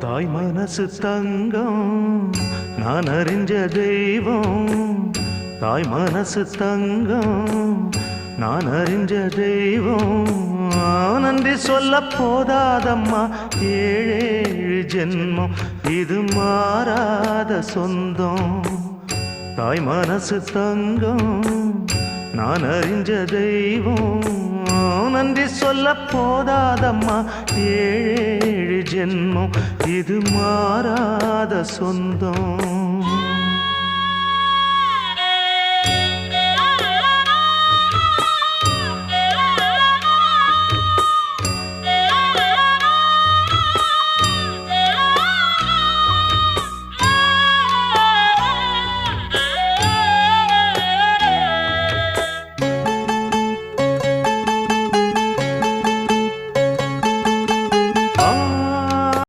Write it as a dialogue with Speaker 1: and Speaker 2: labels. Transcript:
Speaker 1: தாய் மனசு தங்கம் நான் அறிஞ்ச தெய்வம். தாய் மனசு தங்கம் நான் அறிஞ்ச தெய்வம். நன்றி சொல்ல போதாதம்மா ஏழேழு ஜென்மம் இது மாறாத சொந்தம். தாய் மனசு தங்கம் நான் அறிஞ்ச தெய்வம். நன்றி சொல்ல போதாதம்மா ஏழேழு ஜென்மம் இது மாறாத சொந்தம்.